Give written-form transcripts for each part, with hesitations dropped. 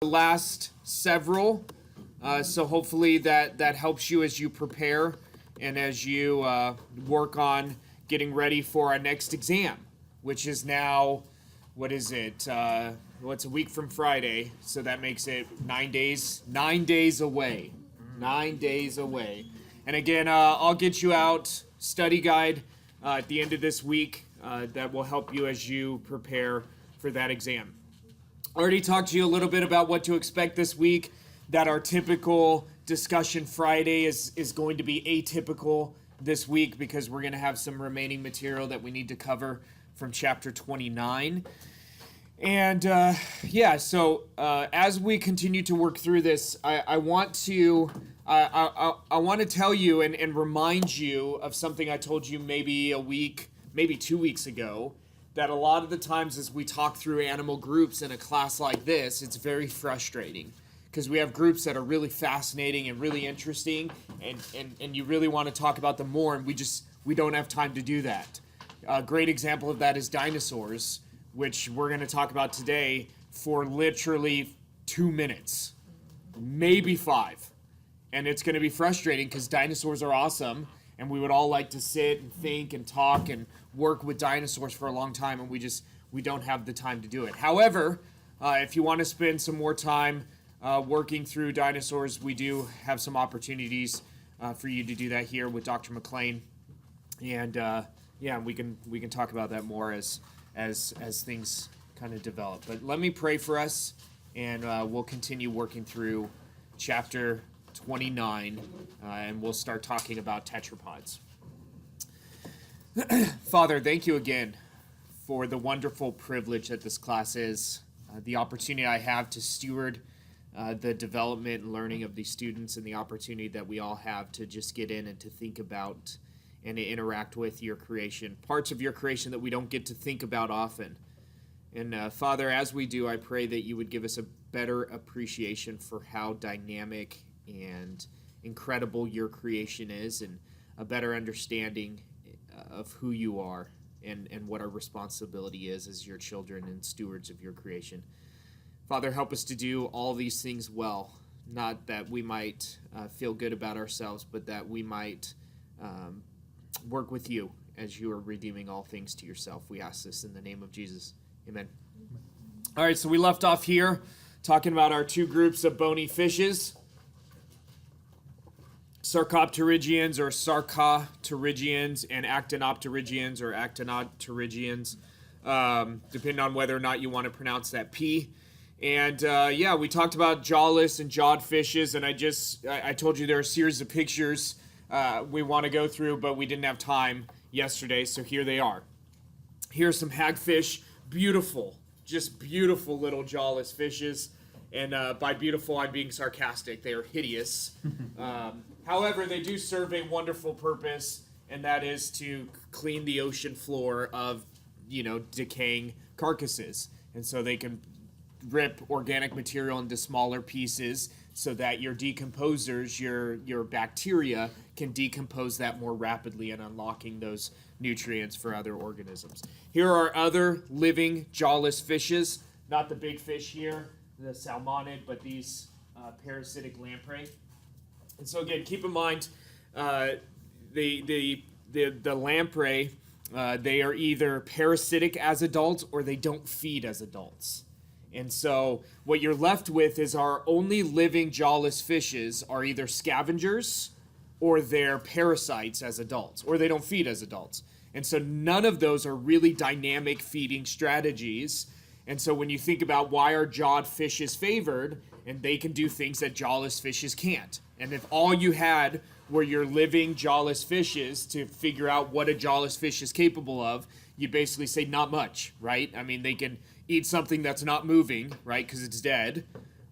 Last several, so hopefully that helps you as you prepare and as you work on getting ready for our next exam, which is now, what is it? It's a week from Friday, so that makes it 9 days. 9 days away. 9 days away. And again, I'll get you out study guide at the end of this week that will help you as you prepare for that exam. Already talked to you a little bit about what to expect this week, that our typical discussion Friday is going to be atypical this week because we're going to have some remaining material that we need to cover from chapter 29. And so as we continue to work through this, I want to tell you and remind you of something I told you maybe a week, maybe 2 weeks ago, that a lot of the times as we talk through animal groups in a class like this, it's very frustrating because we have groups that are really fascinating and really interesting and you really want to talk about them more, and we don't have time to do that. A great example of that is dinosaurs, which we're going to talk about today for literally 2 minutes, maybe 5. And it's going to be frustrating because dinosaurs are awesome, and we would all like to sit and think and talk and work with dinosaurs for a long time, and we don't have the time to do it. However, if you want to spend some more time working through dinosaurs, we do have some opportunities for you to do that here with Dr. McLean, and we can talk about that more as things kind of develop. But let me pray for us, and we'll continue working through chapter 29, and we'll start talking about tetrapods. Father, thank you again for the wonderful privilege that this class is, the opportunity I have to steward the development and learning of these students, and the opportunity that we all have to just get in and to think about and to interact with your creation, parts of your creation that we don't get to think about often. And Father, as we do, I pray that you would give us a better appreciation for how dynamic and incredible your creation is, and a better understanding of who you are and what our responsibility is as your children and stewards of your creation. Father, help us to do all these things well, not that we might feel good about ourselves, but that we might work with you as you are redeeming all things to yourself. We ask this in the name of Jesus. Amen. All right, so we left off here talking about our two groups of bony fishes, Sarcopterygians or Sarcopterygians, and Actinopterygians or Actinopterygians, depending on whether or not you want to pronounce that P. And we talked about jawless and jawed fishes, and I told you there are a series of pictures we want to go through, but we didn't have time yesterday, so here they are. Here's some hagfish, beautiful, just beautiful little jawless fishes. And by beautiful, I'm being sarcastic. They are hideous. However, they do serve a wonderful purpose, and that is to clean the ocean floor of, decaying carcasses. And so they can rip organic material into smaller pieces so that your decomposers, your bacteria, can decompose that more rapidly and unlocking those nutrients for other organisms. Here are other living jawless fishes, not the big fish here, the salmonid, but these parasitic lamprey. And so again, keep in mind, the lamprey, they are either parasitic as adults or they don't feed as adults. And so what you're left with is our only living jawless fishes are either scavengers or they're parasites as adults, or they don't feed as adults. And so none of those are really dynamic feeding strategies. And so when you think about why are jawed fishes favored, and they can do things that jawless fishes can't. And if all you had were your living jawless fishes to figure out what a jawless fish is capable of, you basically say not much, right? I mean, they can eat something that's not moving, right, because it's dead,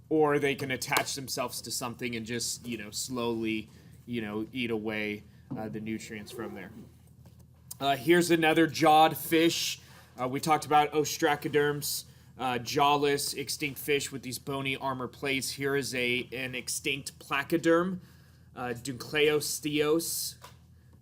or they can attach themselves to something and just, slowly, eat away the nutrients from there. Here's another jawed fish. We talked about ostracoderms, jawless, extinct fish with these bony armor plates. Here is an extinct placoderm, Dunkleosteos,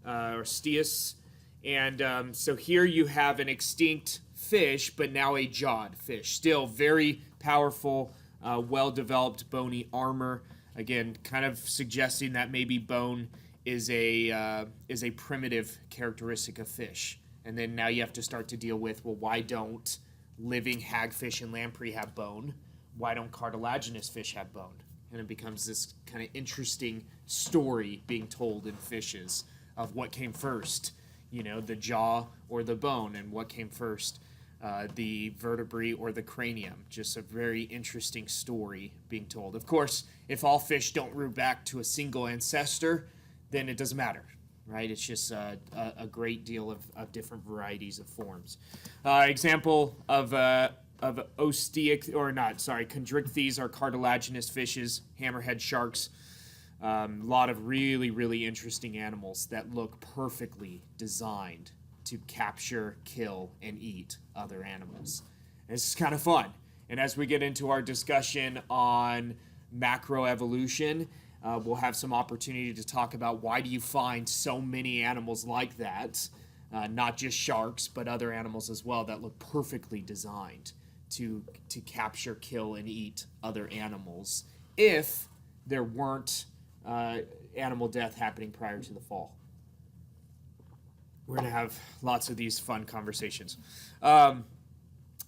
or Steus. And so here you have an extinct fish, but now a jawed fish. Still very powerful well-developed bony armor. Again, kind of suggesting that maybe bone is a primitive characteristic of fish. And then now you have to start to deal with, well, why don't living hagfish and lamprey have bone? Why don't cartilaginous fish have bone? And it becomes this kind of interesting story being told in fishes of what came first, the jaw or the bone, and what came first, the vertebrae or the cranium. Just a very interesting story being told. Of course, if all fish don't root back to a single ancestor, then it doesn't matter, right? It's just a great deal of different varieties of forms. Example of chondrichthyes are cartilaginous fishes, hammerhead sharks. A lot of really, really interesting animals that look perfectly designed to capture, kill, and eat other animals. And it's kind of fun. And as we get into our discussion on macroevolution, we'll have some opportunity to talk about why do you find so many animals like that, not just sharks, but other animals as well that look perfectly designed to capture, kill, and eat other animals if there weren't animal death happening prior to the fall. We're going to have lots of these fun conversations.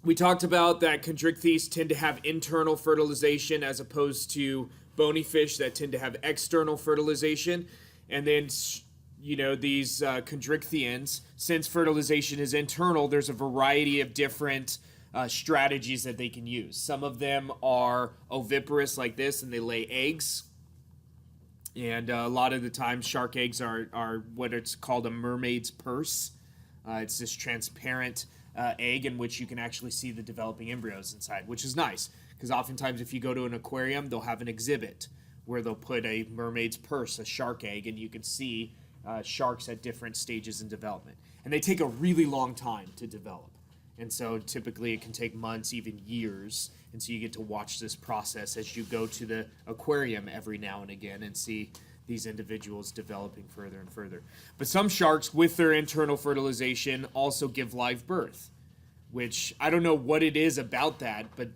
We talked about that chondrichthyes tend to have internal fertilization as opposed to bony fish that tend to have external fertilization. And then, these chondrichthyans, since fertilization is internal, there's a variety of different strategies that they can use. Some of them are oviparous like this, and they lay eggs. And a lot of the time, shark eggs are what it's called a mermaid's purse. It's this transparent egg in which you can actually see the developing embryos inside, which is nice. Because oftentimes if you go to an aquarium, they'll have an exhibit where they'll put a mermaid's purse, a shark egg, and you can see sharks at different stages in development. And they take a really long time to develop. And so typically it can take months, even years. And so you get to watch this process as you go to the aquarium every now and again and see these individuals developing further and further. But some sharks, with their internal fertilization, also give live birth, which I don't know what it is about that, but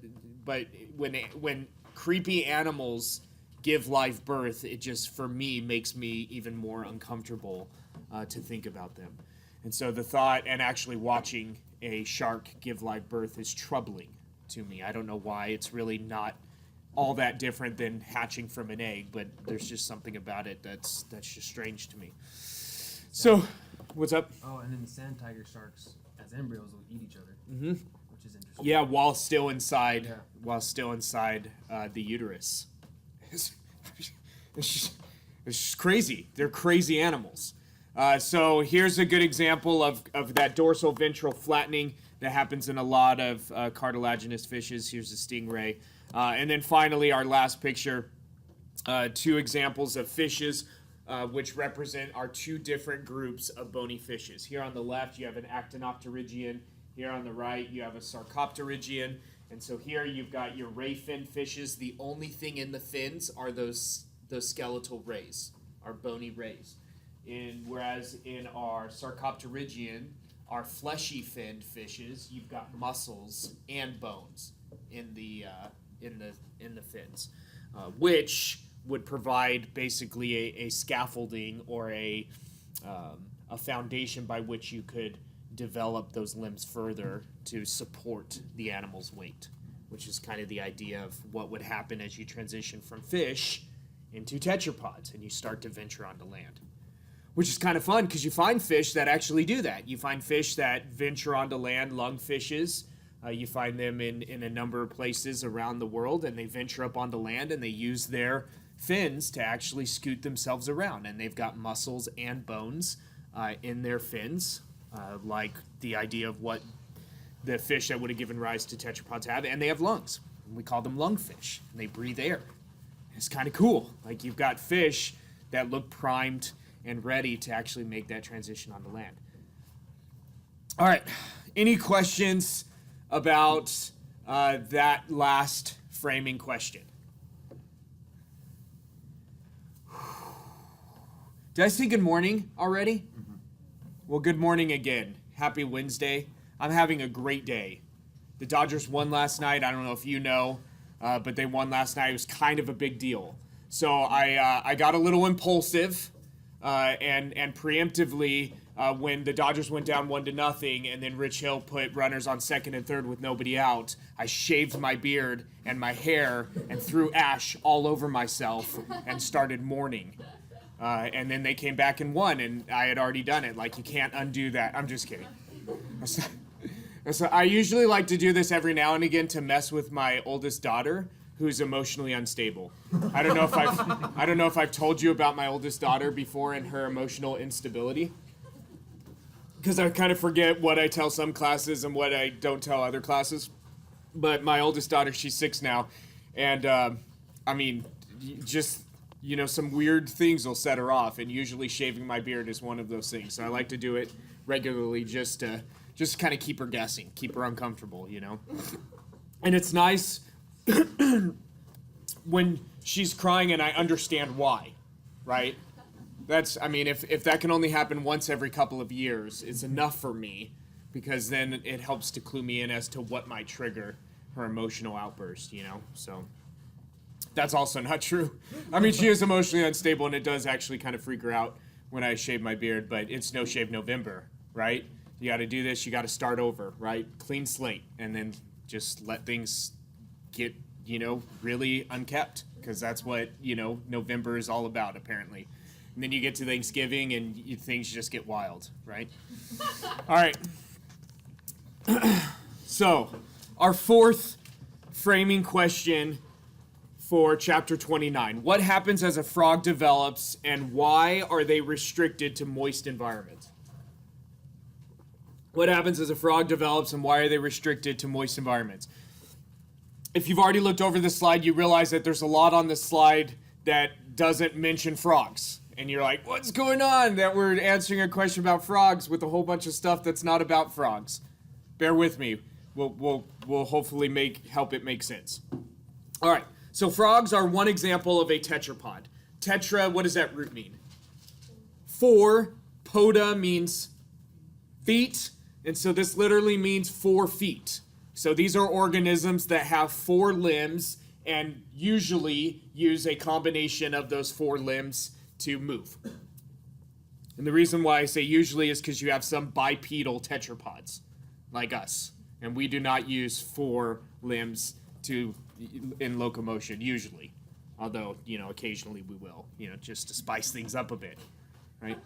when creepy animals give live birth, it just, for me, makes me even more uncomfortable to think about them. And so the thought, and actually watching a shark give live birth, is troubling to me. I don't know why. It's really not all that different than hatching from an egg, but there's just something about it that's just strange to me. So, what's up? Oh, and then the sand tiger sharks, as embryos, will eat each other, which is interesting. Yeah, while still inside the uterus. It's just crazy. They're crazy animals. So here's a good example of that dorsal ventral flattening that happens in a lot of cartilaginous fishes. Here's a stingray. And then finally, our last picture, two examples of fishes which represent our two different groups of bony fishes. Here on the left, you have an actinopterygian. Here on the right, you have a sarcopterygian. And so here you've got your ray fin fishes. The only thing in the fins are those skeletal rays, our bony rays. Whereas in our sarcopterygian, our fleshy finned fishes, you've got muscles and bones in the fins, which would provide basically a scaffolding or a foundation by which you could develop those limbs further to support the animal's weight, which is kind of the idea of what would happen as you transition from fish into tetrapods and you start to venture onto land. Which is kind of fun because you find fish that actually do that. You find fish that venture onto land, lungfishes. You find them in a number of places around the world, and they venture up onto land and they use their fins to actually scoot themselves around. And they've got muscles and bones in their fins, like the idea of what the fish that would have given rise to tetrapods have. And they have lungs. We call them lungfish. And they breathe air. It's kind of cool. Like you've got fish that look primed and ready to actually make that transition onto land. All right, any questions about that last framing question? Did I say good morning already? Mm-hmm. Well, good morning again. Happy Wednesday. I'm having a great day. The Dodgers won last night. I don't know if you know, but they won last night. It was kind of a big deal. So I got a little impulsive and preemptively when the Dodgers went down 1-0, and then Rich Hill put runners on second and third with nobody out, I shaved my beard and my hair and threw ash all over myself and started mourning. And then they came back and won, and I had already done it. Like, you can't undo that. I'm just kidding. So I usually like to do this every now and again to mess with my oldest daughter, who's emotionally unstable. I don't know if I've told you about my oldest daughter before and her emotional instability, because I kind of forget what I tell some classes and what I don't tell other classes. But my oldest daughter, she's 6 now, and I mean, just, you know, some weird things will set her off, and usually shaving my beard is one of those things. So I like to do it regularly just to kind of keep her guessing, keep her uncomfortable, you know. And it's nice when she's crying and I understand why, right? I mean, if that can only happen once every couple of years, it's enough for me, because then it helps to clue me in as to what might trigger her emotional outburst, you know. So that's also not true. I mean, she is emotionally unstable, and it does actually kind of freak her out when I shave my beard, but it's No Shave November, right? You got to do this, you got to start over, right? Clean slate, and then just let things get, you know, really unkept, because that's what, you know, November is all about, apparently. And then you get to Thanksgiving, and things just get wild, right? All right. So, our fourth framing question for chapter 29. What happens as a frog develops, and why are they restricted to moist environments? What happens as a frog develops, and why are they restricted to moist environments? If you've already looked over this slide, you realize that there's a lot on this slide that doesn't mention frogs. And you're like, what's going on? That we're answering a question about frogs with a whole bunch of stuff that's not about frogs. Bear with me. We'll hopefully help it make sense. All right. So frogs are one example of a tetrapod. Tetra, what does that root mean? 4. Poda means feet. And so this literally means 4 feet. So these are organisms that have 4 limbs and usually use a combination of those 4 limbs to move. And the reason why I say usually is because you have some bipedal tetrapods, like us. And we do not use 4 limbs in locomotion, usually. Although, you know, occasionally we will, you know, just to spice things up a bit, right?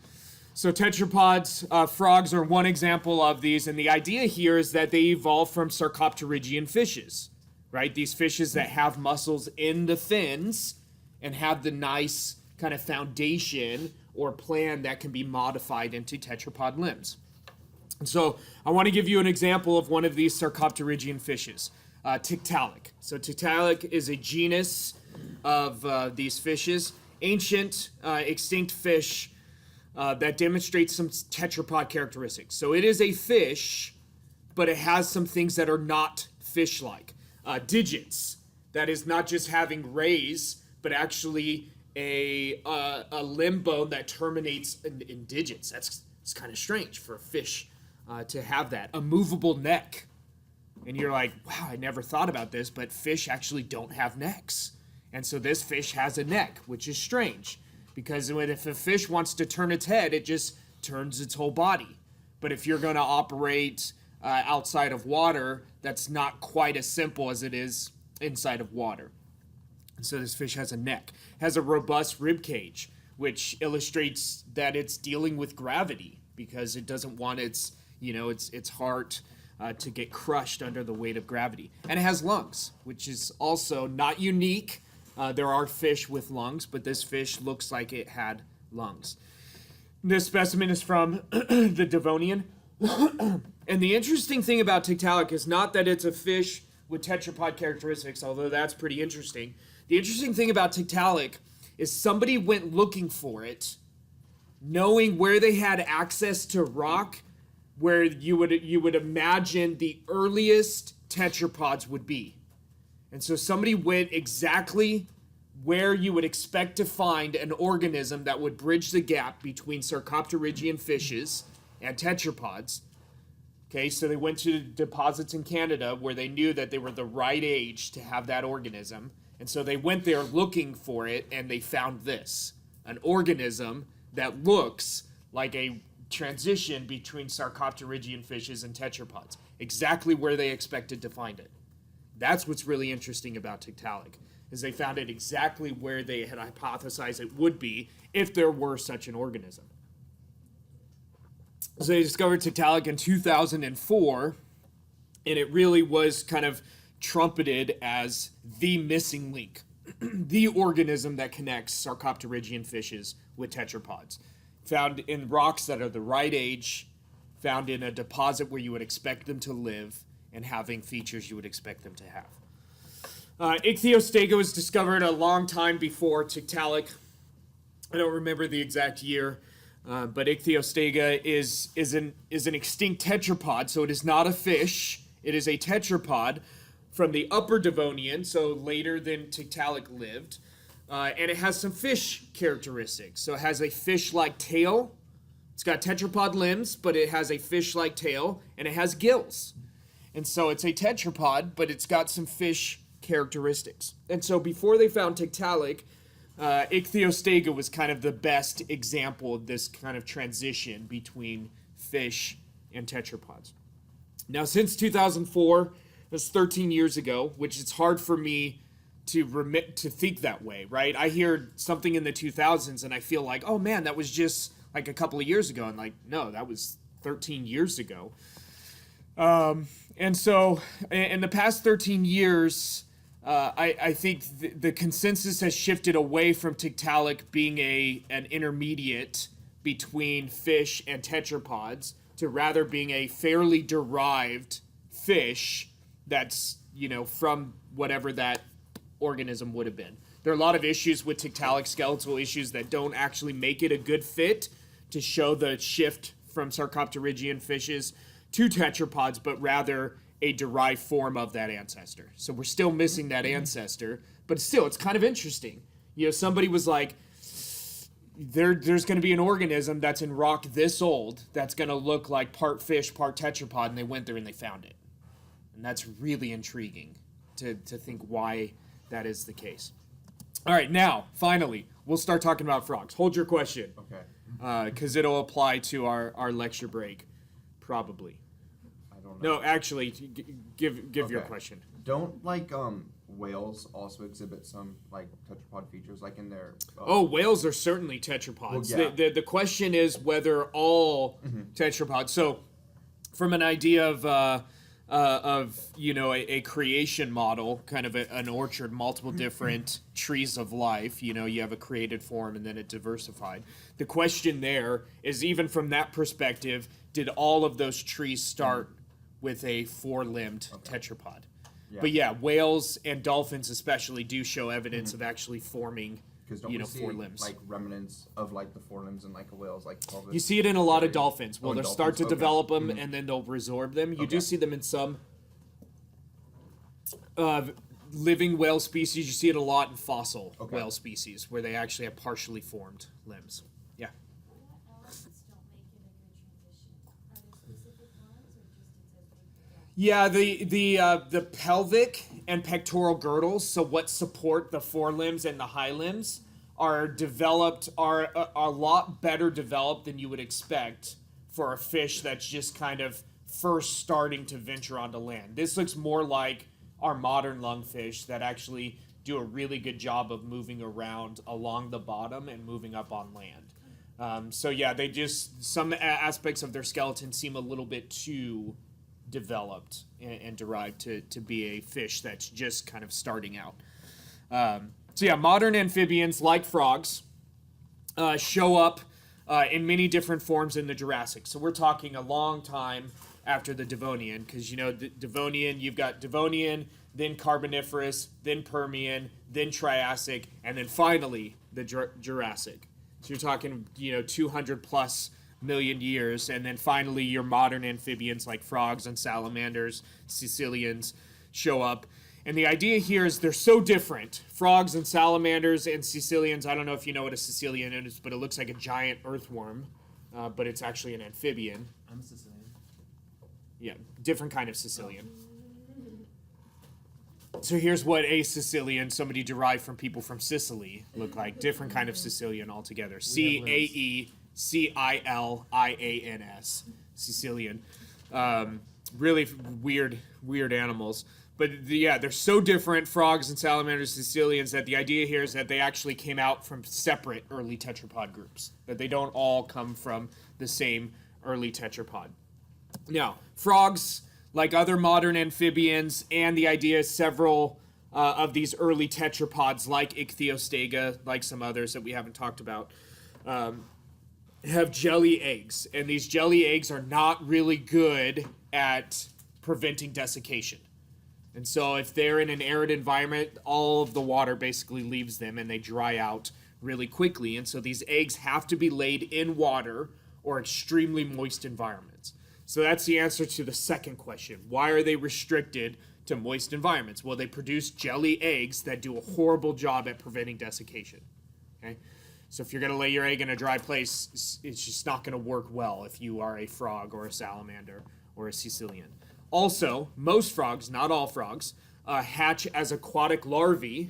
So tetrapods, frogs are one example of these, and the idea here is that they evolved from sarcopterygian fishes, right? These fishes that have muscles in the fins and have the nice kind of foundation or plan that can be modified into tetrapod limbs. And so I want to give you an example of one of these sarcopterygian fishes, Tiktaalik. So Tiktaalik is a genus of these fishes, ancient extinct fish that demonstrates some tetrapod characteristics. So it is a fish, but it has some things that are not fish-like. Digits, that is not just having rays, but actually a limb bone that terminates in digits. It's kind of strange for a fish to have that. A movable neck. And you're like, wow, I never thought about this, but fish actually don't have necks. And so this fish has a neck, which is strange. Because if a fish wants to turn its head, it just turns its whole body. But if you're going to operate outside of water, that's not quite as simple as it is inside of water. And so this fish has a neck, has a robust rib cage, which illustrates that it's dealing with gravity because it doesn't want its heart to get crushed under the weight of gravity. And it has lungs, which is also not unique. There are fish with lungs, but this fish looks like it had lungs. This specimen is from the Devonian. And the interesting thing about Tiktaalik is not that it's a fish with tetrapod characteristics, although that's pretty interesting. The interesting thing about Tiktaalik is somebody went looking for it, knowing where they had access to rock, where you would imagine the earliest tetrapods would be. And so somebody went exactly where you would expect to find an organism that would bridge the gap between sarcopterygian fishes and tetrapods, Okay, so they went to deposits in Canada where they knew that they were the right age to have that organism. And so they went there looking for it, and they found this, an organism that looks like a transition between Sarcopterygian fishes and tetrapods, exactly where they expected to find it. That's what's really interesting about Tiktaalik, is they found it exactly where they had hypothesized it would be if there were such an organism. So they discovered Tiktaalik in 2004, and it really was kind of trumpeted as the missing link, the organism that connects Sarcopterygian fishes with tetrapods. Found in rocks that are the right age, found in a deposit where you would expect them to live, and having features you would expect them to have. Ichthyostega was discovered a long time before Tiktaalik. I don't remember the exact year, but Ichthyostega is an extinct tetrapod, so it is not a fish. It is a tetrapod from the Upper Devonian, so later than Tiktaalik lived, and it has some fish characteristics. So it has a fish-like tail. It's got tetrapod limbs, but it has a fish-like tail, and it has gills. And so it's a tetrapod, but it's got some fish characteristics. And so before they found Tiktaalik, Ichthyostega was kind of the best example of this kind of transition between fish and tetrapods. Now, since 2004, that's 13 years ago, which it's hard for me to think that way, right? I hear something in the 2000s and I feel like, oh man, that was just like a couple of years ago. And like, no, that was 13 years ago. And so in the past 13 years, I think the consensus has shifted away from Tiktaalik being an intermediate between fish and tetrapods to rather being a fairly derived fish that's, from whatever that organism would have been. There are a lot of issues with Tiktaalik, skeletal issues that don't actually make it a good fit to show the shift from Sarcopterygian fishes to tetrapods, but rather a derived form of that ancestor. So we're still missing that ancestor, but still, it's kind of interesting. Somebody was like, there's going to be an organism that's in rock this old that's going to look like part fish, part tetrapod, and they went there and they found it. And that's really intriguing to think why that is the case. All right, now, finally, we'll start talking about frogs. Hold your question. Okay. Because it'll apply to our lecture break, probably. I don't know. No, actually, give your Okay. question. Don't whales also exhibit some tetrapod features in their Whales are certainly tetrapods. Well, yeah. The question is whether all tetrapods. So, from an idea of a creation model, kind of an orchard, multiple different trees of life. You have a created form and then it diversified. The question there is, even from that perspective, did all of those trees start with a four-limbed tetrapod? Yeah. But yeah, whales and dolphins especially do show evidence of actually forming, because we see four limbs. Remnants of the forelimbs in a whale's You see it in a lot of dolphins. Well, in they'll start to dolphins? Okay. develop them and then they'll resorb them. You do Okay. see them in some living whale species. You see it a lot in fossil whale species where they actually have partially formed limbs. Yeah. What elements don't make it a good transition? Are there specific ones, or just it's a big Yeah, the pelvic and pectoral girdles, so what support the forelimbs and the hind limbs, are a lot better developed than you would expect for a fish that's just kind of first starting to venture onto land. This looks more like our modern lungfish that actually do a really good job of moving around along the bottom and moving up on land. So yeah, some aspects of their skeleton seem a little bit too developed and derived to be a fish that's just kind of starting out. So yeah, modern amphibians like frogs show up in many different forms in the Jurassic. So we're talking a long time after the Devonian, because the Devonian, you've got Devonian, then Carboniferous, then Permian, then Triassic, and then finally the Jurassic. So you're talking 200 plus million years, and then finally your modern amphibians like frogs and salamanders, caecilians show up. And the idea here is they're so different. Frogs and salamanders and caecilians, I don't know if you know what a caecilian is, but it looks like a giant earthworm, but it's actually an amphibian. I'm Sicilian. Yeah, different kind of Sicilian. So here's what a Sicilian, somebody derived from people from Sicily, look like. Different kind of Sicilian altogether. Caecilians. Sicilian. Really weird animals. But yeah, they're so different, frogs and salamanders, Sicilians, that the idea here is that they actually came out from separate early tetrapod groups. That they don't all come from the same early tetrapod. Now, frogs, like other modern amphibians, and the idea is several of these early tetrapods, like Ichthyostega, like some others that we haven't talked about, have jelly eggs. And these jelly eggs are not really good at preventing desiccation. And so if they're in an arid environment, all of the water basically leaves them and they dry out really quickly. And so these eggs have to be laid in water or extremely moist environments. So that's the answer to the second question. Why are they restricted to moist environments? Well, they produce jelly eggs that do a horrible job at preventing desiccation. Okay? So if you're going to lay your egg in a dry place, it's just not going to work well if you are a frog or a salamander or a Sicilian. Also, most frogs, not all frogs, hatch as aquatic larvae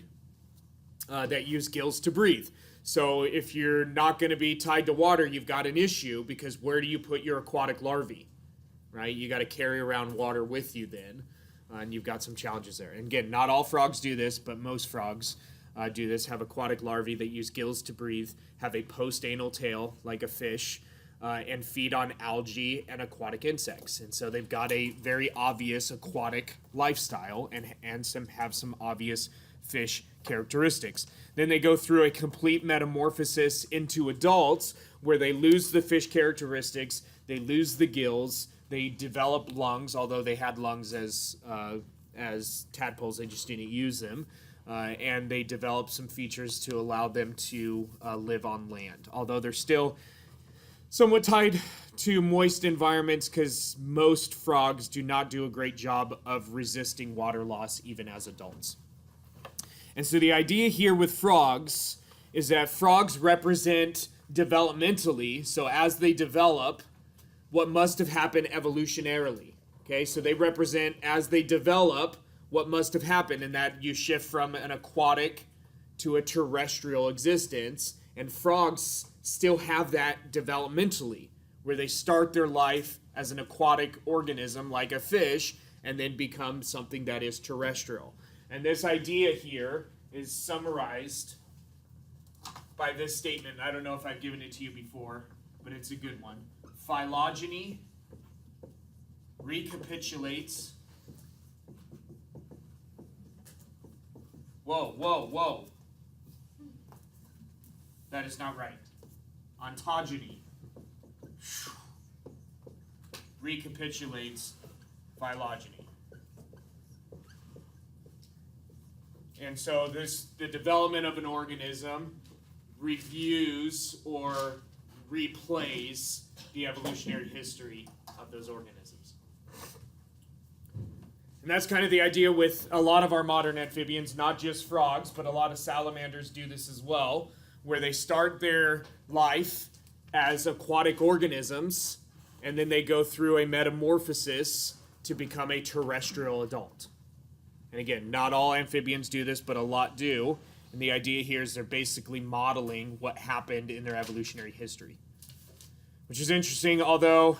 that use gills to breathe. So if you're not going to be tied to water, you've got an issue, because where do you put your aquatic larvae? Right? You got to carry around water with you then, and you've got some challenges there. And again, not all frogs do this, but most frogs do this, have aquatic larvae that use gills to breathe, have a post-anal tail like a fish, and feed on algae and aquatic insects. And so they've got a very obvious aquatic lifestyle and have some obvious fish characteristics. Then they go through a complete metamorphosis into adults where they lose the fish characteristics, they lose the gills, they develop lungs, although they had lungs as tadpoles, they just didn't use them. And they develop some features to allow them to live on land, although they're still somewhat tied to moist environments, because most frogs do not do a great job of resisting water loss even as adults. And so the idea here with frogs is that frogs represent developmentally, so as they develop, what must have happened evolutionarily. Okay, so they represent, as they develop, what must have happened, and that you shift from an aquatic to a terrestrial existence. And frogs still have that developmentally, where they start their life as an aquatic organism like a fish and then become something that is terrestrial. And this idea here is summarized by this statement. I don't know if I've given it to you before, but it's a good one. Phylogeny recapitulates. Whoa. That is not right. Ontogeny recapitulates phylogeny. And so the development of an organism reviews or replays the evolutionary history of those organisms. And that's kind of the idea with a lot of our modern amphibians, not just frogs, but a lot of salamanders do this as well, where they start their life as aquatic organisms, and then they go through a metamorphosis to become a terrestrial adult. And again, not all amphibians do this, but a lot do. And the idea here is they're basically modeling what happened in their evolutionary history, which is interesting, although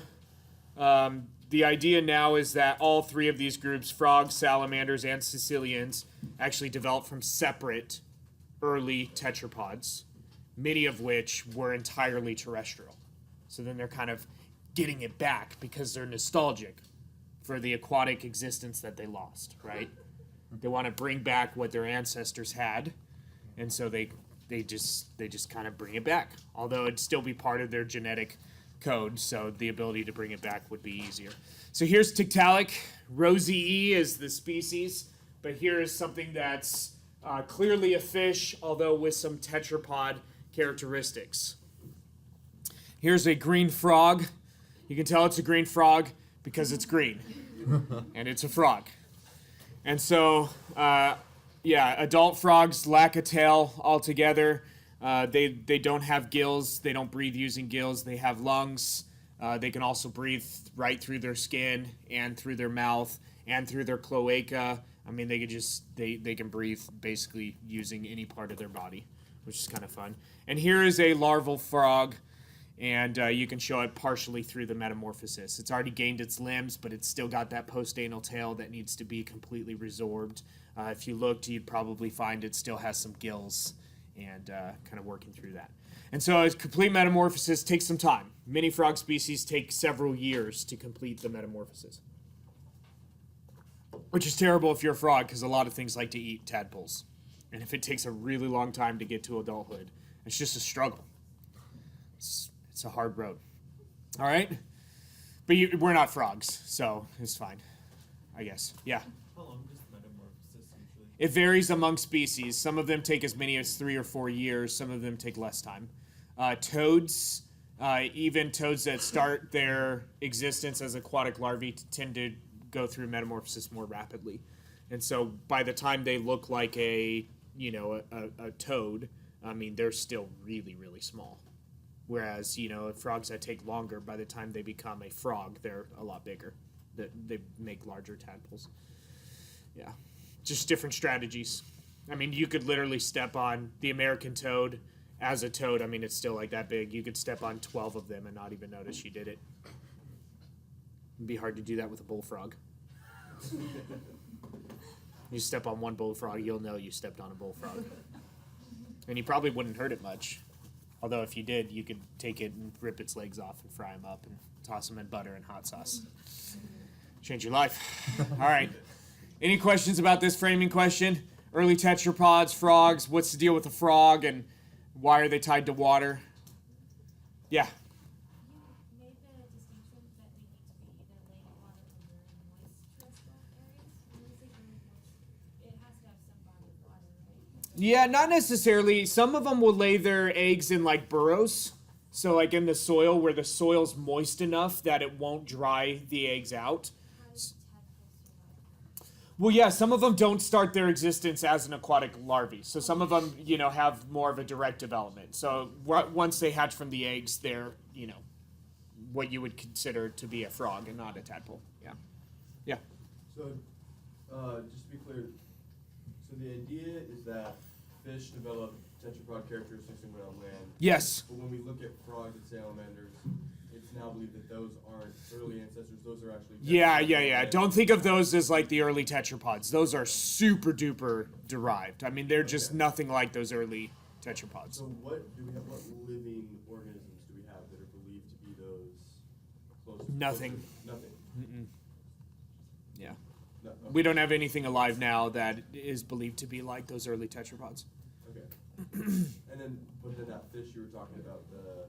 the idea now is that all three of these groups, frogs, salamanders, and Sicilians, actually developed from separate early tetrapods, many of which were entirely terrestrial. So then they're kind of getting it back because they're nostalgic for the aquatic existence that they lost, right? They want to bring back what their ancestors had, and so they just kind of bring it back. Although it'd still be part of their genetic code, so the ability to bring it back would be easier. So here's Tiktaalik. Rosii is the species, but here is something that's clearly a fish, although with some tetrapod characteristics. Here's a green frog. You can tell it's a green frog because it's green, and it's a frog. And so, adult frogs lack a tail altogether. They don't have gills. They don't breathe using gills. They have lungs. They can also breathe right through their skin and through their mouth and through their cloaca. I mean, they can breathe basically using any part of their body, which is kind of fun. And here is a larval frog, and you can show it partially through the metamorphosis. It's already gained its limbs, but it's still got that post-anal tail that needs to be completely resorbed. If you looked, you'd probably find it still has some gills and kind of working through that. And so a complete metamorphosis takes some time. Many frog species take several years to complete the metamorphosis, which is terrible if you're a frog because a lot of things like to eat tadpoles. And if it takes a really long time to get to adulthood, it's just a struggle. It's a hard road. All right? But we're not frogs, so it's fine, I guess. Yeah? How long does metamorphosis usually? It varies among species. Some of them take as many as 3 or 4 years. Some of them take less time. Toads, even toads that start their existence as aquatic larvae tend to go through metamorphosis more rapidly. And so by the time they look like a toad, I mean, they're still really, really small. Whereas, frogs that take longer, by the time they become a frog, they're a lot bigger. They make larger tadpoles. Yeah. Just different strategies. I mean, you could literally step on the American toad as a toad. I mean, it's still like that big. You could step on 12 of them and not even notice you did it. It'd be hard to do that with a bullfrog. You step on one bullfrog, you'll know you stepped on a bullfrog. And you probably wouldn't hurt it much. Although if you did, you could take it and rip its legs off and fry them up and toss them in butter and hot sauce. Change your life. All right. Any questions about this framing question? Early tetrapods, frogs, what's the deal with a frog and why are they tied to water? Yeah. You made the distinction that they need to be either laying water or very moist terrestrial areas. When you say very moist, it has to have some body of water, right? Yeah, not necessarily. Some of them will lay their eggs in like burrows. So like in the soil where the soil's moist enough that it won't dry the eggs out. How does tadpoles survive? Well, yeah, some of them don't start their existence as an aquatic larvae. So some of them, have more of a direct development. So once they hatch from the eggs, they're, what you would consider to be a frog and not a tadpole. Yeah. Yeah. So, just to be clear, so the idea is that fish develop tetrapod characteristics when on land. Yes. But when we look at frogs and salamanders, it's now believed that those aren't early ancestors. Those are actually. Yeah. Don't think of those as like the early tetrapods. Those are super duper derived. I mean, they're just nothing like those early tetrapods. So what living organisms do we have that are believed to be those close? Nothing. Nothing. Yeah. No, okay. We don't have anything alive now that is believed to be like those early tetrapods. Okay. And then, but then that fish you were talking about, the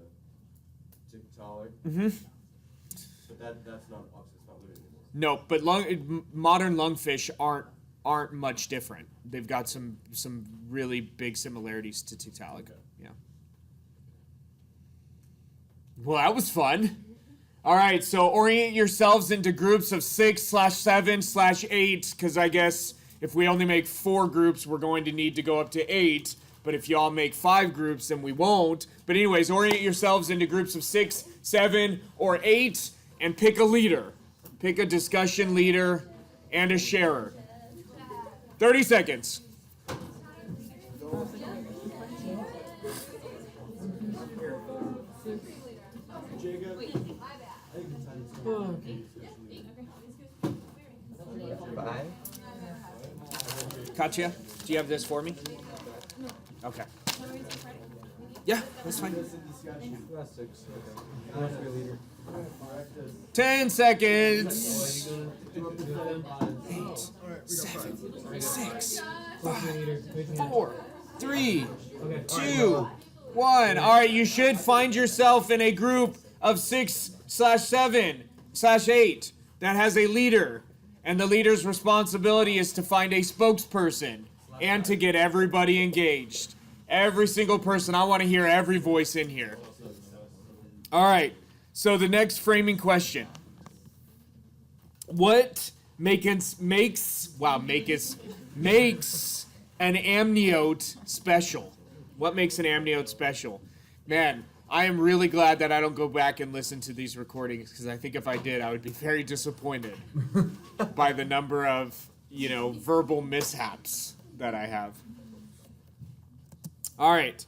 Tiktaalik. Mm-hmm. But that's not obviously it's not living anymore. No, but modern lungfish aren't much different. They've got some really big similarities to Tiktaalik. Okay. Yeah. Well, that was fun. All right, so orient yourselves into groups of 6/7/8, because I guess if we only make 4 groups, we're going to need to go up to 8. But if y'all make 5 groups, then we won't. But anyways, orient yourselves into groups of 6, 7, or 8, and pick a leader. Pick a discussion leader and a sharer. 30 seconds. Jacob. Five? Katya, do you have this for me? Okay. Yeah, that's fine. 10 seconds. 8, 7, 6, 5, 4, 3, 2, 1. All right, you should find yourself in a group of 6/7/8 that has a leader. And the leader's responsibility is to find a spokesperson and to get everybody engaged. Every single person. I want to hear every voice in here. All right. So the next framing question. What makes an amniote special? What makes an amniote special? Man, I am really glad that I don't go back and listen to these recordings, because I think if I did, I would be very disappointed by the number of, verbal mishaps that I have. All right.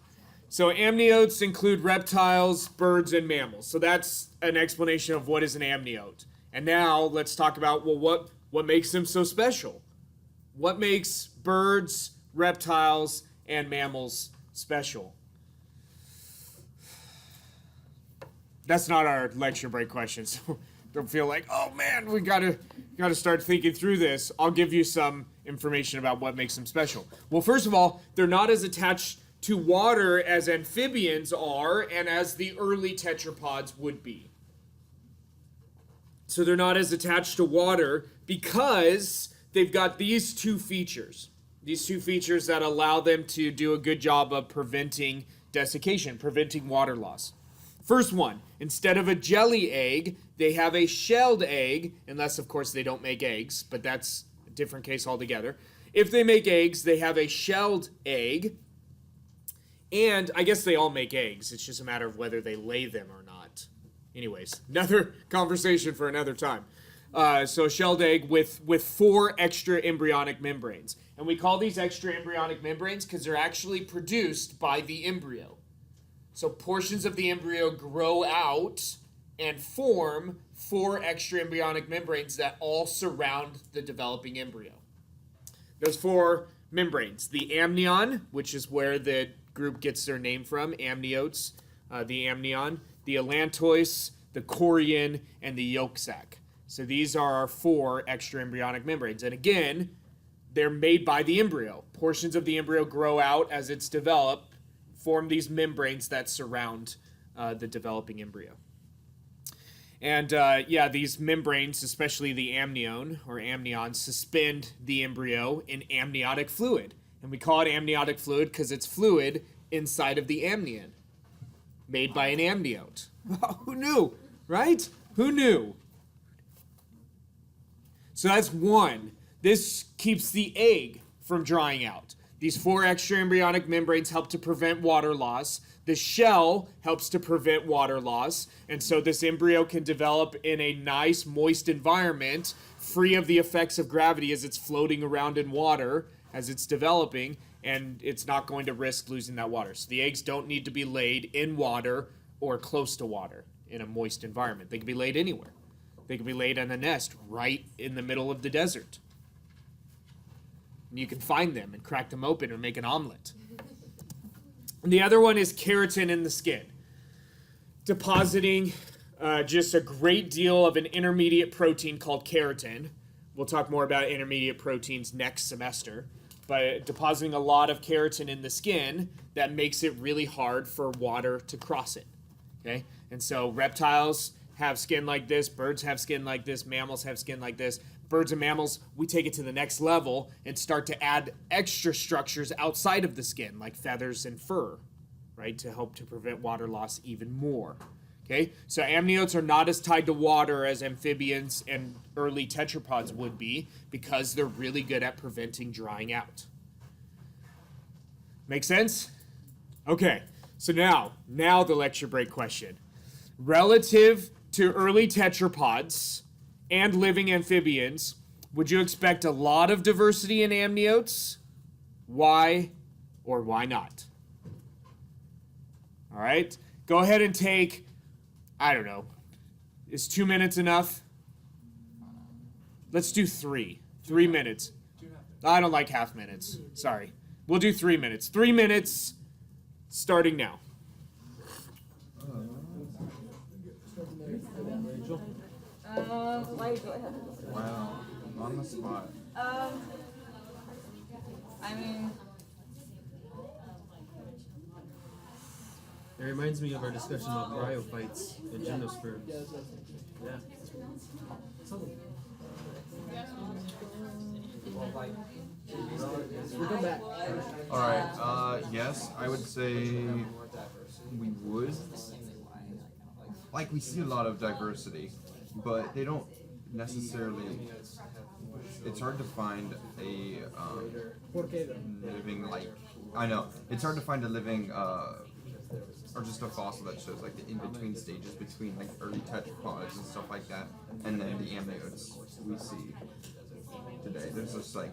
So amniotes include reptiles, birds, and mammals. So that's an explanation of what is an amniote. And now let's talk about, what makes them so special? What makes birds, reptiles, and mammals special? That's not our lecture break question, so don't feel like, oh man, we gotta start thinking through this. I'll give you some information about what makes them special. Well, first of all, they're not as attached to water as amphibians are and as the early tetrapods would be. So they're not as attached to water because they've got these two features. These two features that allow them to do a good job of preventing desiccation, preventing water loss. First one, instead of a jelly egg, they have a shelled egg, unless, of course, they don't make eggs, but that's a different case altogether. If they make eggs, they have a shelled egg, and I guess they all make eggs. It's just a matter of whether they lay them or not. Anyways, another conversation for another time. So a shelled egg with 4 extra embryonic membranes. And we call these extra embryonic membranes because they're actually produced by the embryo. So portions of the embryo grow out and form 4 extra embryonic membranes that all surround the developing embryo. Those 4 membranes, the amnion, which is where the group gets their name from, amniotes, the amnion, the allantois, the chorion, and the yolk sac. So these are our 4 extra embryonic membranes. And again, they're made by the embryo. Portions of the embryo grow out as it's developed, form these membranes that surround the developing embryo. And these membranes, especially the amnion or amnion, suspend the embryo in amniotic fluid. And we call it amniotic fluid because it's fluid inside of the amnion, made by an amniote. Who knew, right? Who knew? So that's one. This keeps the egg from drying out. These 4 extra embryonic membranes help to prevent water loss. The shell helps to prevent water loss. And so this embryo can develop in a nice, moist environment, free of the effects of gravity as it's floating around in water, as it's developing, and it's not going to risk losing that water. So the eggs don't need to be laid in water or close to water in a moist environment. They can be laid anywhere. They can be laid in a nest right in the middle of the desert. And you can find them and crack them open and make an omelet. And the other one is keratin in the skin, depositing just a great deal of an intermediate protein called keratin. We'll talk more about intermediate proteins next semester, but depositing a lot of keratin in the skin that makes it really hard for water to cross it. Okay? And so reptiles have skin like this, birds have skin like this, mammals have skin like this. Birds and mammals, we take it to the next level and start to add extra structures outside of the skin, like feathers and fur, right, to help to prevent water loss even more. Okay, so amniotes are not as tied to water as amphibians and early tetrapods would be because they're really good at preventing drying out. Make sense? Okay, so now the lecture break question. Relative to early tetrapods and living amphibians, would you expect a lot of diversity in amniotes? Why or why not? All right, go ahead and take, I don't know, is 2 minutes enough? Let's do 3. 3 minutes. I don't like half minutes. Sorry. We'll do 3 minutes. 3 minutes starting now. Why go ahead? Wow, on the spot. I mean, It reminds me of our discussion about bryophytes and gymnosperms. Yeah. Alright, yes, I would say we would. Like, we see a lot of diversity, but they don't necessarily. It's hard to find a living, like, I know, it's hard to find a living or just a fossil that shows like the in-between stages between like early tetrapods and stuff like that, and then the amniotes we see today. There's just like,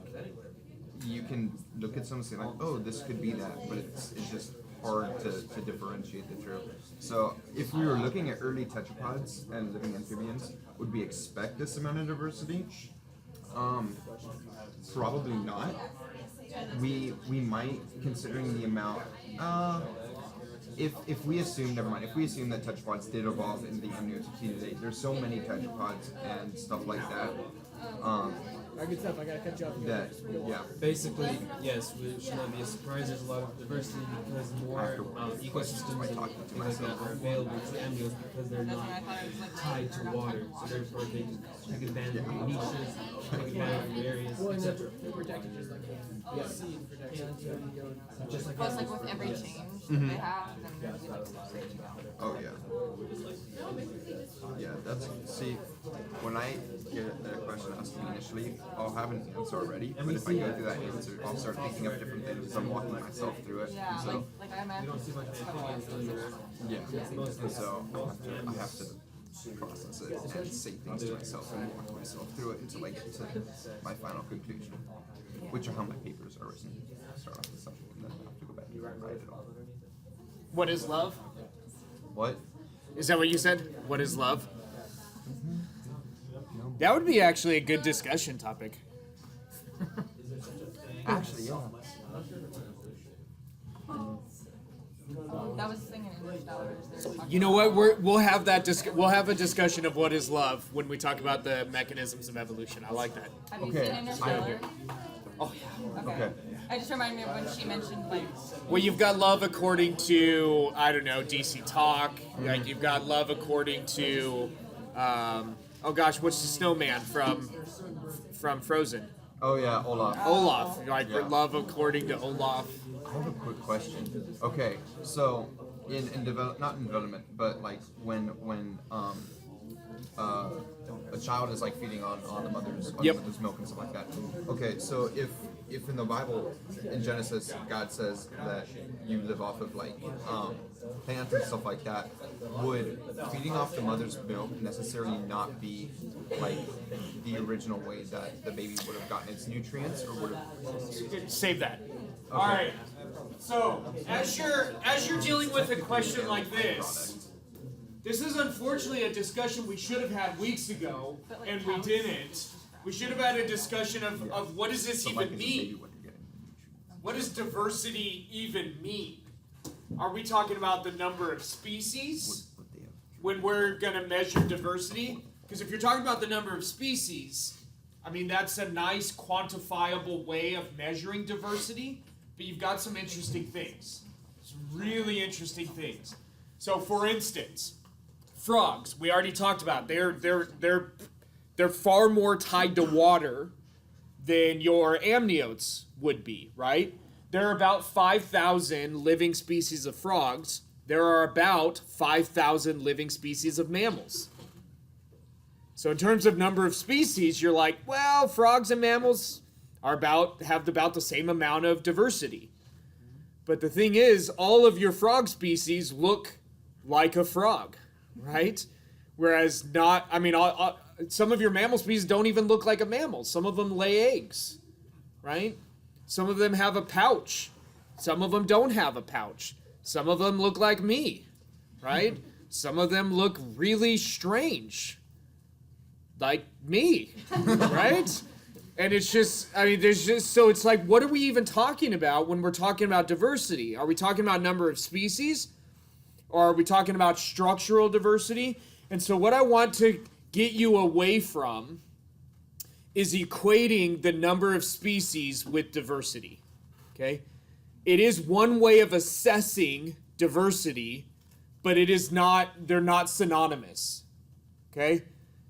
you can look at some and say like, oh, this could be that, but it's just hard to differentiate the two. So if we were looking at early tetrapods and living amphibians, would we expect this amount of diversity? Probably not. We might, considering the amount. If we assume, never mind. If we assume that tetrapods did evolve into the amniotes we see today, there's so many tetrapods and stuff like that. Good stuff. I gotta catch up. That yeah. Basically, yes, we should not be surprised there's a lot of diversity because more ecosystems and things like that are available to amniotes because they're not tied to water. So therefore they can take advantage of the niches, take advantage of the areas, etc. They're protected just like the seed protection. Just like Plus, like with every change that they have, then we like to say Oh yeah. Yeah, that's, see, when I get a question asked to me initially, I'll have an answer already, but if I go through that answer, I'll start thinking of different things. I'm walking myself through it, yeah, and so like I imagine. yeah, and so I have to process it and say things to myself and walk myself through it until I get to my final conclusion, which are how my papers are written. Start off with something and then I have to go back and write it all. What is love? What? Is that what you said? What is love? That would be actually a good discussion topic. Actually, yeah. That was singing in English dollars. You know what? We'll have that. We'll have a discussion of what is love when we talk about the mechanisms of evolution. I like that. Have you Okay, seen Interstellar? Oh yeah. Okay. Okay. I just reminded me of when she mentioned like. Well, you've got love according to, I don't know, DC Talk. Like you've got love according to, oh gosh, what's the snowman from Frozen? Oh yeah, Olaf. Olaf. Like Yeah. love according to Olaf. I have a quick question. Okay, so in not in development, but like when a child is like feeding on the mother's Yep. milk and stuff like that. Okay, so if in the Bible in Genesis God says that you live off of like plants and stuff like that, would feeding off the mother's milk necessarily not be like the original way that the baby would have gotten its nutrients, or would it? Save that. All right. So as you're dealing with a question like this, this is unfortunately a discussion we should have had weeks ago, and we didn't. We should have had a discussion of what does this So, even like, as a baby, mean? when you're getting nutrients. What does diversity even mean? Are we talking about the number of species Would they have? when we're going to measure diversity? Because if you're talking about the number of species, I mean, that's a nice quantifiable way of measuring diversity, but you've got some interesting things. Some really interesting things. So, for instance, frogs, we already talked about. They're far more tied to water than your amniotes would be, right? There are about 5,000 living species of frogs. There are about 5,000 living species of mammals. So in terms of number of species, you're like, well, frogs and mammals have about the same amount of diversity. But the thing is, all of your frog species look like a frog, right? Whereas some of your mammal species don't even look like a mammal. Some of them lay eggs, right? Some of them have a pouch. Some of them don't have a pouch. Some of them look like me, right? Some of them look really strange, like me, right? And it's just, so it's like, what are we even talking about when we're talking about diversity? Are we talking about number of species? Or are we talking about structural diversity? And so what I want to get you away from is equating the number of species with diversity, okay? It is one way of assessing diversity, but they're not synonymous, okay?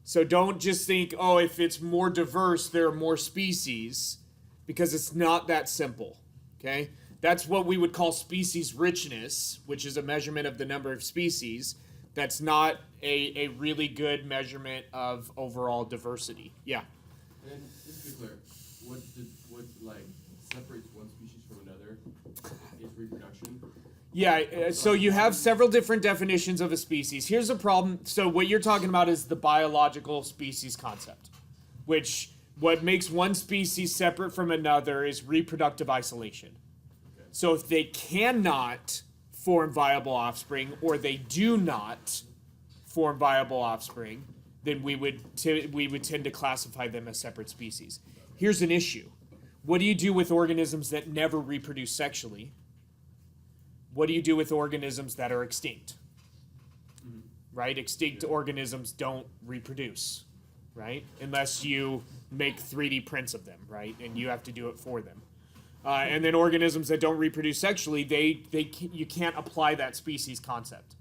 So don't just think, oh, if it's more diverse, there are more species, because it's not that simple, okay? That's what we would call species richness, which is a measurement of the number of species. That's not a really good measurement of overall diversity. Yeah. And just to be clear, what like separates one species from another is reproduction. Yeah, so you have several different definitions of a species. Here's the problem. So what you're talking about is the biological species concept, which what makes one species separate from another is reproductive isolation. So if they cannot form viable offspring, or they do not form viable offspring, then we would tend to classify them as separate species. Here's an issue. What do you do with organisms that never reproduce sexually? What do you do with organisms that are extinct? Right? Extinct organisms don't reproduce, right? Unless you make 3D prints of them, right? And you have to do it for them. And then organisms that don't reproduce sexually, you can't apply that species concept,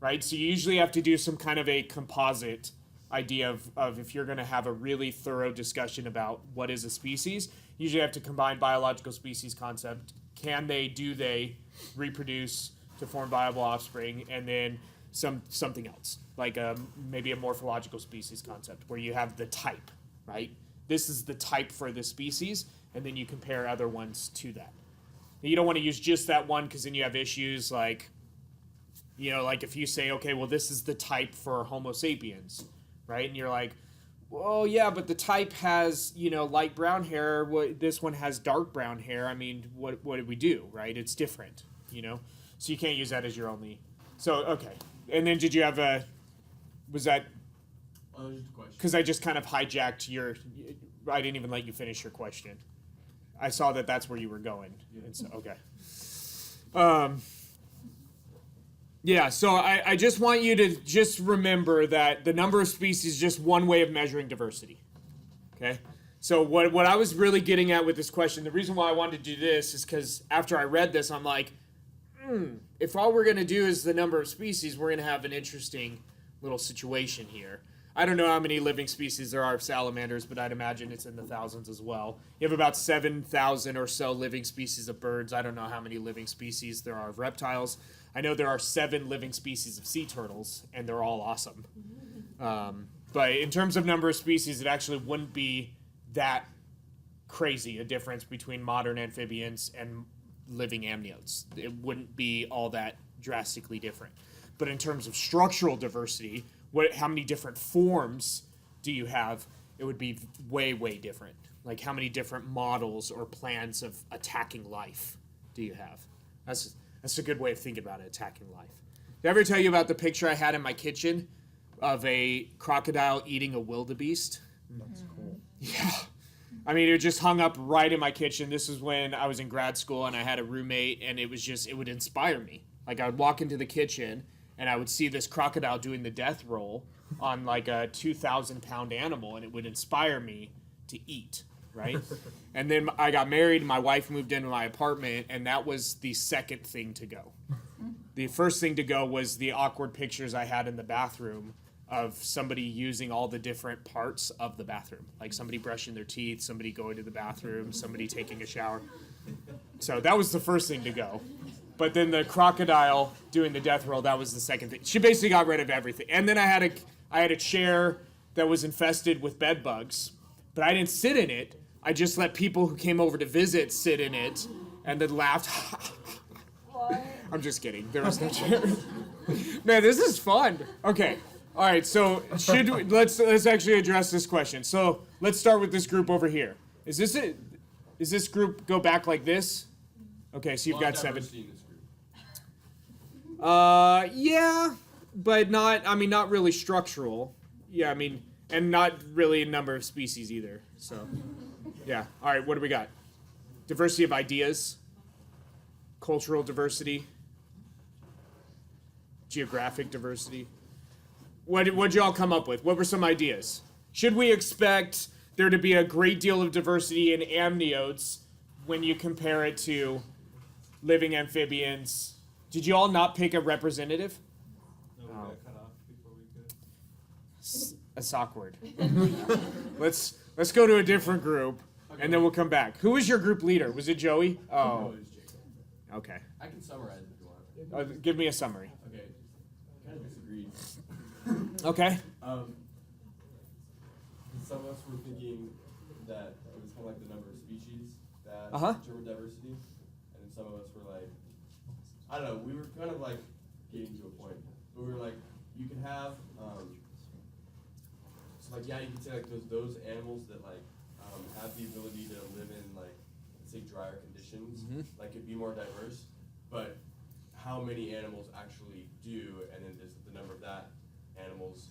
right? So you usually have to do some kind of a composite idea of if you're going to have a really thorough discussion about what is a species, you usually have to combine biological species concept. Do they reproduce to form viable offspring, and then something else, like maybe a morphological species concept, where you have the type, right? This is the type for this species, and then you compare other ones to that. Now, you don't want to use just that one, because then you have issues like, like if you say, okay, well, this is the type for Homo sapiens, right? And you're like, well, yeah, but the type has, light brown hair. This one has dark brown hair. I mean, what did we do, right? It's different, So you can't use that as your only. So, okay. And then did you have was that? Just a question. Because I just kind of hijacked I didn't even let you finish your question. I saw that that's where you were going. Yeah. And so, okay. Yeah, so I just want you to just remember that the number of species is just one way of measuring diversity. Okay? So what I was really getting at with this question, the reason why I wanted to do this is because after I read this, I'm like, if all we're going to do is the number of species, we're going to have an interesting little situation here. I don't know how many living species there are of salamanders, but I'd imagine it's in the thousands as well. You have about 7,000 or so living species of birds. I don't know how many living species there are of reptiles. I know there are 7 living species of sea turtles, and they're all awesome. But in terms of number of species, it actually wouldn't be that crazy a difference between modern amphibians and living amniotes. It wouldn't be all that drastically different. But in terms of structural diversity, how many different forms do you have? It would be way, way different. Like how many different models or plans of attacking life do you have? That's a good way of thinking about it, attacking life. Did I ever tell you about the picture I had in my kitchen of a crocodile eating a wildebeest? That's cool. Yeah. I mean, it just hung up right in my kitchen. This was when I was in grad school and I had a roommate, and it would inspire me. Like I would walk into the kitchen and I would see this crocodile doing the death roll on like a 2,000-pound animal, and it would inspire me to eat, right? And then I got married, and my wife moved into my apartment, and that was the second thing to go. The first thing to go was the awkward pictures I had in the bathroom of somebody using all the different parts of the bathroom. Like somebody brushing their teeth, somebody going to the bathroom, somebody taking a shower. So that was the first thing to go. But then the crocodile doing the death roll, that was the second thing. She basically got rid of everything. And then I had a chair that was infested with bed bugs, but I didn't sit in it. I just let people who came over to visit sit in it and then laughed. I'm just kidding. There was no chair. Man, this is fun. Okay. All right. So let's actually address this question. So let's start with this group over here. Is this group go back like this? Okay. So you've got 7. In this group. Yeah, but not really structural. Yeah, I mean, and not really a number of species either. So, yeah. All right, what do we got? Diversity of ideas, cultural diversity, geographic diversity. What'd y'all come up with? What were some ideas? Should we expect there to be a great deal of diversity in amniotes when you compare it to living amphibians? Did you all not pick a representative? No, we got cut off before we could. That's awkward. Let's go to a different group, and then we'll come back. Who was your group leader? Was it Joey? Oh, it was Jacob. okay. I can summarize if you want. Give me a summary. Okay. Kind of disagreed. Okay. Some of us were thinking that it was kind of like the number of species that Uh-huh. determined diversity, and then some of us were like, I don't know, we were kind of like getting to a point, but we were like, you can have, so like, yeah, you can say like those animals that like have the ability to live in like, let's say drier conditions, like could be more diverse, but how many animals actually do, and then does the number of that animals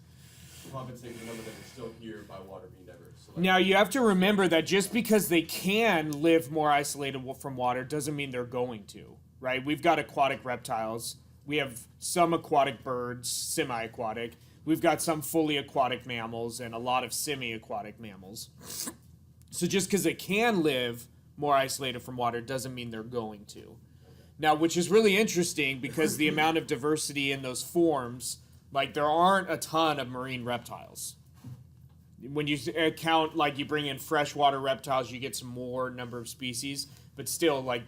compensate for the number that are still here by water being diverse? So, like, Now you have to remember that just because they can live more isolated from water doesn't mean they're going to, right? We've got aquatic reptiles. We have some aquatic birds, semi-aquatic. We've got some fully aquatic mammals and a lot of semi-aquatic mammals. So just because they can live more isolated from water doesn't mean they're going to. Now, which is really interesting because the amount of diversity in those forms, like there aren't a ton of marine reptiles. When you count, like you bring in freshwater reptiles, you get some more number of species, but still, like,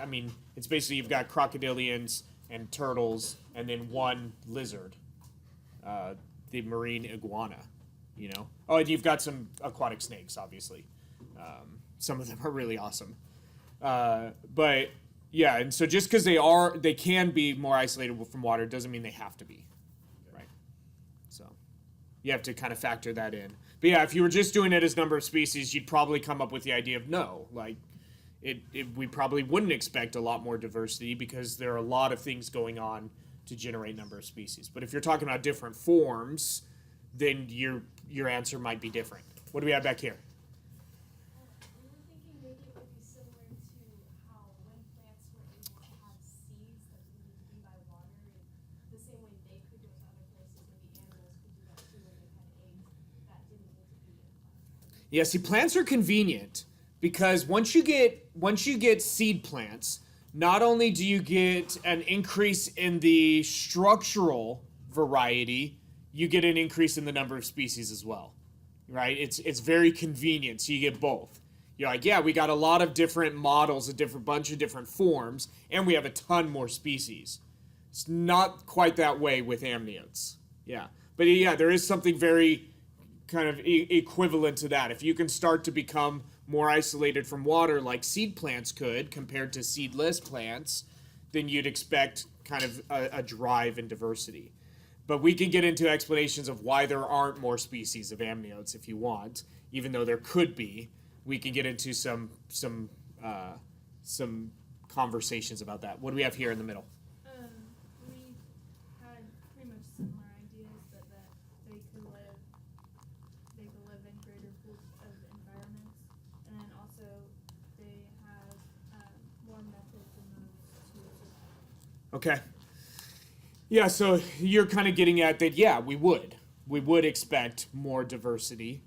I mean, it's basically you've got crocodilians and turtles and then one lizard, the marine iguana, you know. Oh, and you've got some aquatic snakes, obviously. Some of them are really awesome. But yeah, and so just because they can be more isolated from water doesn't mean they have to be, right? So you have to kind of factor that in. But yeah, if you were just doing it as number of species, you'd probably come up with the idea of no, like we probably wouldn't expect a lot more diversity because there are a lot of things going on to generate number of species. But if you're talking about different forms, then your answer might be different. What do we have back here? We were thinking maybe it would be similar to how when plants were able to have seeds that didn't need to be by water, the same way they could go to other places, maybe animals could do that too when they had eggs that didn't need to be in plants. Yeah, see, plants are convenient because once you get seed plants, not only do you get an increase in the structural variety, you get an increase in the number of species as well, right? It's very convenient, so you get both. You're like, yeah, we got a lot of different models, bunch of different forms, and we have a ton more species. It's not quite that way with amniotes. Yeah, but yeah, there is something very kind of equivalent to that. If you can start to become more isolated from water like seed plants could compared to seedless plants, then you'd expect kind of a drive in diversity. But we can get into explanations of why there aren't more species of amniotes if you want, even though there could be. We can get into some conversations about that. What do we have here in the middle? We had pretty much similar ideas, but that they could live in greater pools of environments, and then also they have more methods in those to survive. Okay. Yeah, so you're kind of getting at that, yeah, we would expect more diversity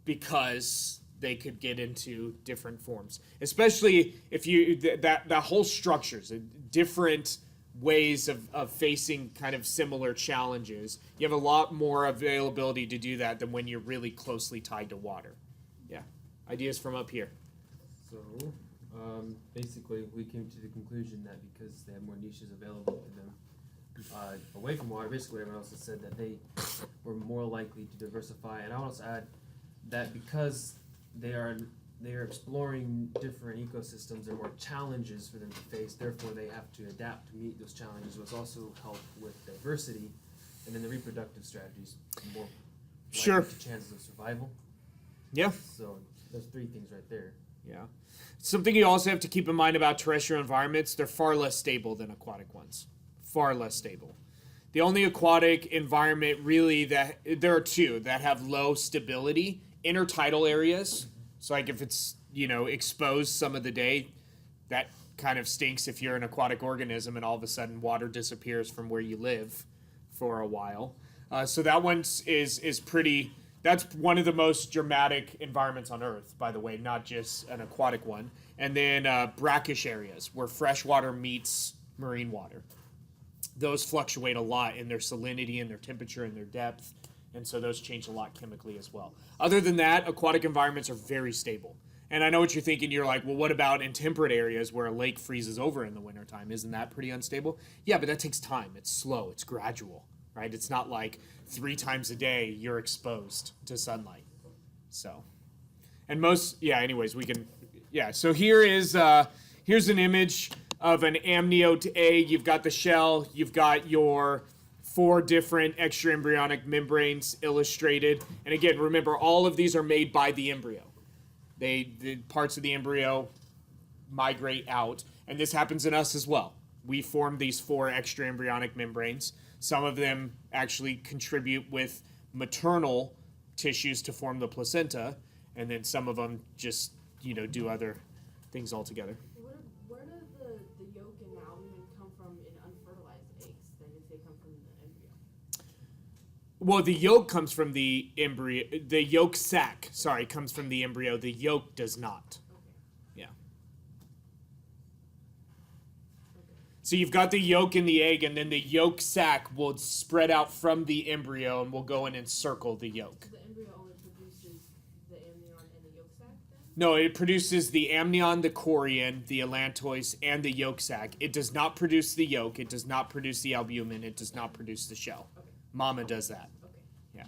because they could get into different forms, especially if that whole structures, different ways of facing kind of similar challenges. You have a lot more availability to do that than when you're really closely tied to water. Yeah, ideas from up here. So, basically, we came to the conclusion that because they have more niches available to them away from water, basically everyone else has said that they were more likely to diversify. And I want to add that because they are exploring different ecosystems, there are more challenges for them to face. Therefore, they have to adapt to meet those challenges, which also help with diversity, and then the reproductive strategies more Sure. likely to chances of survival. Yeah. So there's three things right there. Yeah. Something you also have to keep in mind about terrestrial environments, they're far less stable than aquatic ones. Far less stable. The only aquatic environment really there are two that have low stability, intertidal areas. So like if it's, exposed some of the day, that kind of stinks if you're an aquatic organism and all of a sudden water disappears from where you live for a while. So that one is pretty. That's one of the most dramatic environments on Earth, by the way, not just an aquatic one. And then brackish areas where fresh water meets marine water. Those fluctuate a lot in their salinity and their temperature and their depth, and so those change a lot chemically as well. Other than that, aquatic environments are very stable. And I know what you're thinking. You're like, well, what about in temperate areas where a lake freezes over in the wintertime? Isn't that pretty unstable? Yeah, but that takes time. It's slow. It's gradual, right? It's not like 3 times a day you're exposed to sunlight. So, and anyways, we can, so here's an image of an amniote egg. You've got the shell. You've got your 4 different extraembryonic membranes illustrated. And again, remember, all of these are made by the embryo. The parts of the embryo migrate out. And this happens in us as well. We form these 4 extraembryonic membranes. Some of them actually contribute with maternal tissues to form the placenta, and then some of them just, do other things altogether. Where do the yolk and albumin come from in unfertilized eggs then if they come from the embryo? Well, the yolk comes from the embryo. The yolk sac, comes from the embryo. The yolk does not. Okay. Yeah. So you've got the yolk in the egg, and then the yolk sac will spread out from the embryo and will go in and circle the yolk. So the embryo only produces the amnion and the yolk sac then? No, it produces the amnion, the chorion, the allantois, and the yolk sac. It does not produce the yolk. It does not produce the albumin. It does not produce the shell. Okay. Mama does that. Okay. Yeah.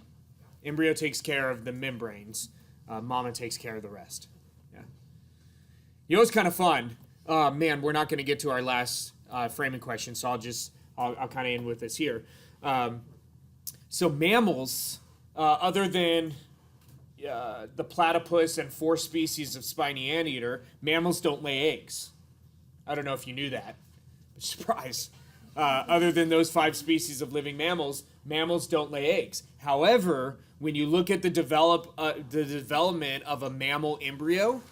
Embryo takes care of the membranes. Mama takes care of the rest. Yeah. It's kind of fun. Man, we're not going to get to our last framing question, so I'll kind of end with this here. So mammals, other than the platypus and 4 species of spiny anteater, mammals don't lay eggs. I don't know if you knew that. Surprise. Other than those 5 species of living mammals, mammals don't lay eggs. However, when you look at the development of a mammal embryo,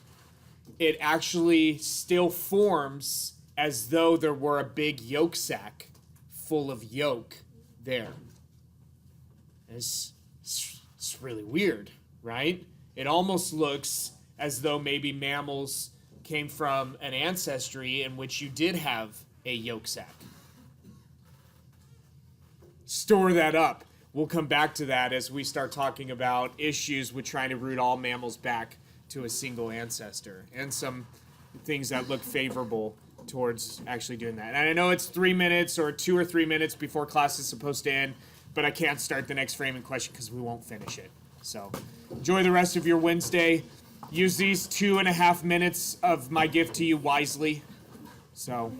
it actually still forms as though there were a big yolk sac full of yolk there. It's really weird, right? It almost looks as though maybe mammals came from an ancestry in which you did have a yolk sac. Store that up. We'll come back to that as we start talking about issues with trying to root all mammals back to a single ancestor and some things that look favorable towards actually doing that. And I know it's 3 minutes or 2 or 3 minutes before class is supposed to end, but I can't start the next framing question because we won't finish it. So enjoy the rest of your Wednesday. Use these 2.5 minutes of my gift to you wisely. So